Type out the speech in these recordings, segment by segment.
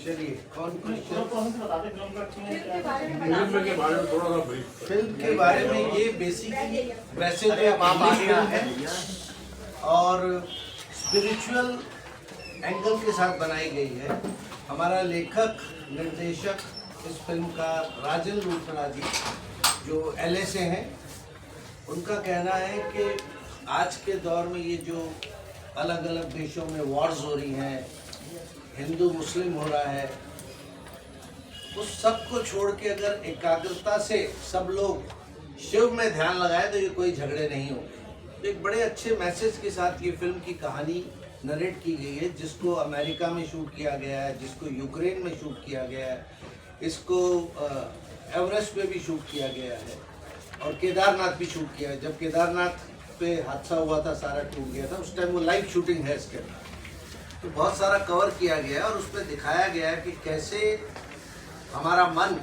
चलिए कौन question film के बारे में ये बेसिकली वैसे तो फिल्म है और स्पिरिचुअल एंगल के साथ बनाई गई है। हमारा लेखक निर्देशक इस फिल्म का राजन लूथरा जी जो LA से हैं, उनका कहना है कि आज के दौर में ये जो अलग अलग देशों में वॉर्स हो रही हैं, हिंदू मुस्लिम हो रहा है, उस सब को छोड़ के अगर एकाग्रता से सब लोग शिव में ध्यान लगाए तो ये कोई झगड़े नहीं होंगे। तो एक बड़े अच्छे मैसेज के साथ ये फिल्म की कहानी नरेट की गई है, जिसको अमेरिका में शूट किया गया है, जिसको यूक्रेन में शूट किया गया है, इसको एवरेस्ट पे भी शूट किया गया है और केदारनाथ भी शूट किया है। जब केदारनाथ पे हादसा हुआ था, सारा टूट गया था, उस टाइम वो लाइव शूटिंग है इसके अंदर। तो बहुत सारा कवर किया गया है और उसमें दिखाया गया है कि कैसे हमारा मन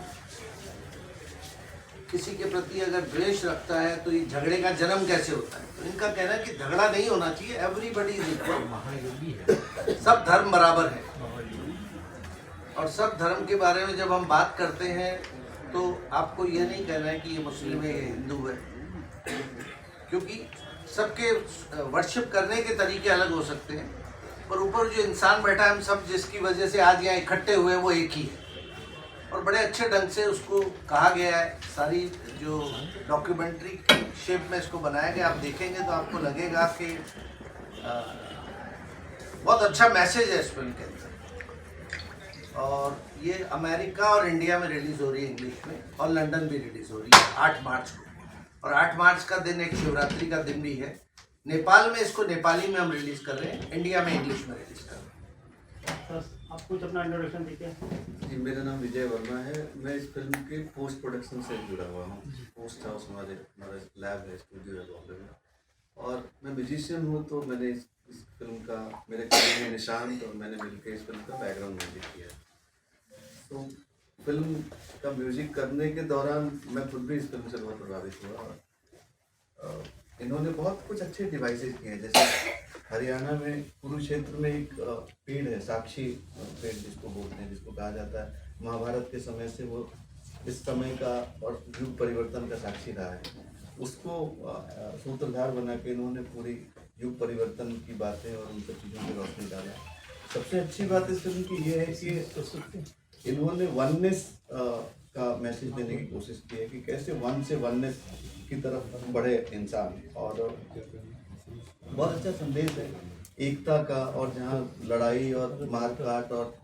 किसी के प्रति अगर द्वेष रखता है तो ये झगड़े का जन्म कैसे होता है। तो इनका कहना है कि झगड़ा नहीं होना चाहिए, एवरीबडी इज इक्वल, सब धर्म बराबर है। और सब धर्म के बारे में जब हम बात करते हैं तो आपको ये नहीं कहना है कि ये मुस्लिम है, ये हिंदू है, क्योंकि सबके वर्शिप करने के तरीके अलग हो सकते हैं, पर ऊपर जो इंसान बैठा है, हम सब जिसकी वजह से आज यहाँ इकट्ठे हुए हैं वो एक ही है। और बड़े अच्छे ढंग से उसको कहा गया है, सारी जो डॉक्यूमेंट्री शेप में इसको बनाया गया, आप देखेंगे तो आपको लगेगा कि बहुत अच्छा मैसेज है इस फिल्म के अंदर। और ये अमेरिका और इंडिया में रिलीज़ हो रही है इंग्लिश में, और लंदन भी रिलीज़ हो रही है 8 मार्च को। और 8 मार्च का दिन एक शिवरात्रि का दिन भी है। नेपाल में इसको नेपाली में हम रिलीज़ कर रहे हैं, इंडिया में इंग्लिश में रिलीज़ कर रहे हैं। आप कुछ अपना इंट्रोडक्शन दीजिए। जी, मेरा नाम विजय वर्मा है। मैं इस फिल्म के पोस्ट प्रोडक्शन से जुड़ा हुआ हूँ। पोस्ट हाउस हमारा लैब है, स्टूडियो है बॉम्बे में। और मैं म्यूजिशियन हूँ, तो मैंने इस फिल्म का, मेरे करीब में निशांत और मैंने मिलकर इस फिल्म का बैकग्राउंड म्यूजिक किया है। तो फिल्म का म्यूजिक करने के दौरान मैं खुद भी इस फिल्म से बहुत प्रभावित हुआ। और इन्होंने बहुत कुछ अच्छे डिवाइसेस किए हैं, जैसे हरियाणा में कुरुक्षेत्र में एक पेड़ है, साक्षी पेड़ जिसको बोलते हैं, जिसको कहा जाता है महाभारत के समय से वो इस समय का और युग परिवर्तन का साक्षी रहा है। उसको सूत्रधार बना के इन्होंने पूरी युग परिवर्तन की बातें और उन सब चीज़ों पर रोशनी डाला। सबसे अच्छी बात इस फिल्म की ये है कि इन्होंने वननेस का मैसेज देने की कोशिश की है कि कैसे वन से वननेस की तरफ बढ़े इंसान। और बहुत अच्छा संदेश है एकता का, और जहाँ लड़ाई और मारकाट और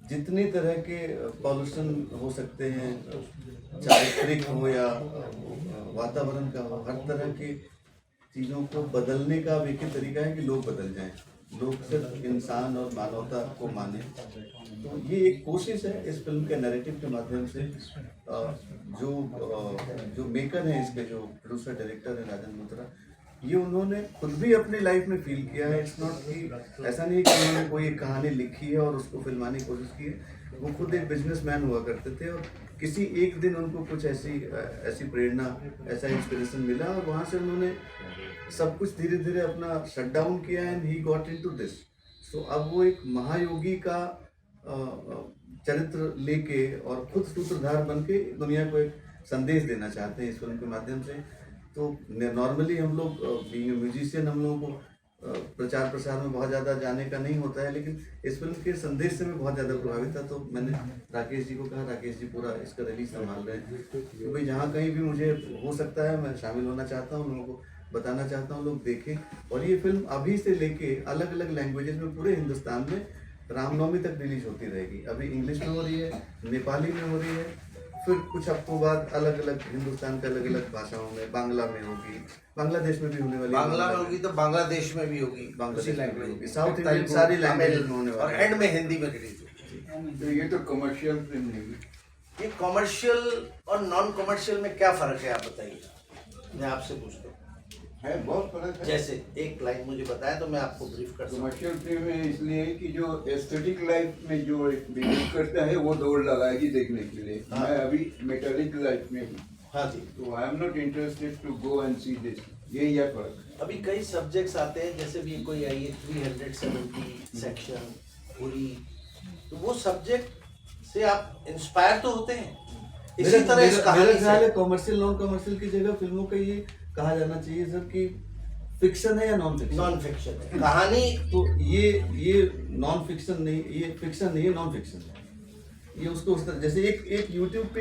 जितनी तरह के पॉल्यूशन हो सकते हैं, चारित्रिक हो या वातावरण का हो, हर तरह की चीज़ों को बदलने का अब एक ही तरीका है कि लोग बदल जाएं, लोग सिर्फ इंसान और मानवता को माने। तो ये एक कोशिश है इस फिल्म के नैरेटिव के माध्यम से। जो मेकर हैं इसके, जो प्रोड्यूसर डायरेक्टर है राजन लूथरा, ये उन्होंने खुद भी अपनी लाइफ में फील किया है। इट्स नॉट कि ऐसा नहीं है कि उन्होंने कोई एक कहानी लिखी है और उसको फिल्माने की कोशिश की है। वो खुद एक बिजनेसमैन हुआ करते थे और किसी एक दिन उनको कुछ ऐसी प्रेरणा, ऐसा इंस्पिरेशन मिला और वहाँ से उन्होंने सब कुछ धीरे धीरे अपना शट डाउन किया and he got into this. So अब वो एक महायोगी का चरित्र लेके और खुद सूत्रधार बन के दुनिया को एक संदेश देना चाहते हैं इस फिल्म के माध्यम से। तो नॉर्मली हम लोग बीइंग म्यूजिशियन, हम लोगों को प्रचार प्रसार में बहुत ज़्यादा जाने का नहीं होता है, लेकिन इस फिल्म के संदेश से मैं बहुत ज़्यादा प्रभावित था। तो मैंने राकेश जी को कहा, राकेश जी पूरा इसका रिलीज संभाल रहे हैं, तो भाई जहाँ कहीं भी मुझे हो सकता है मैं शामिल होना चाहता हूँ, लोगों को बताना चाहता हूँ लोग देखें। और ये फिल्म अभी से लेके अलग अलग लैंग्वेजेस में पूरे हिंदुस्तान में रामनवमी तक रिलीज होती रहेगी। अभी इंग्लिश में हो रही है, नेपाली में हो रही है, फिर कुछ हफ्तों बाद अलग अलग हिंदुस्तान के अलग अलग भाषाओं में, बांग्ला में होगी, बांग्लादेश में भी होने वाली, बांग्ला में होगी तो बांग्लादेश में भी होगी, बांग्लादेश लैंग्वेज होगी, साउथ इंडियन सारी लैंग्वेज में होने और वाली एंड में हिंदी में रिलीज होगी। तो ये तो कमर्शियल फिल्म नहीं, ये कमर्शियल और नॉन कमर्शियल में क्या फर्क है आप बताइए, मैं आपसे पूछता हूँ। है बहुत फर्क है। जैसे एक लाइन मुझे बताएं तो मैं आपको ब्रीफ कर सकता हूँ। कमर्शियल फिल्म में इसलिए कि जो एस्थेटिक लाइफ में जो बिलीव करता है वो दौड़ लगाएगी देखने के लिए। हाँ। मैं अभी मेटालिक लाइफ में हूँ, हाँ जी, तो I am not interested to go and see this. यही है फर्क। अभी कई सब्जेक्ट्स आते हैं, जैसे भी कोई आई है 370 सेक्शन, पूरी तो वो सब्जेक्ट से आप इंस्पायर तो होते हैं। इसी मेरा- तरह इस मेरा कहानी ख्याल है से कॉमर्शियल नॉन कॉमर्शियल की जगह फिल्मों का ये कहा जाना चाहिए सर कि फिक्शन है या नॉन फिक्शन। नॉन फिक्शन है कहानी। तो ये नॉन फिक्शन नहीं, ये फिक्शन नहीं है, नॉन फिक्शन है। ये उसको उस तरह जैसे एक यूट्यूब पे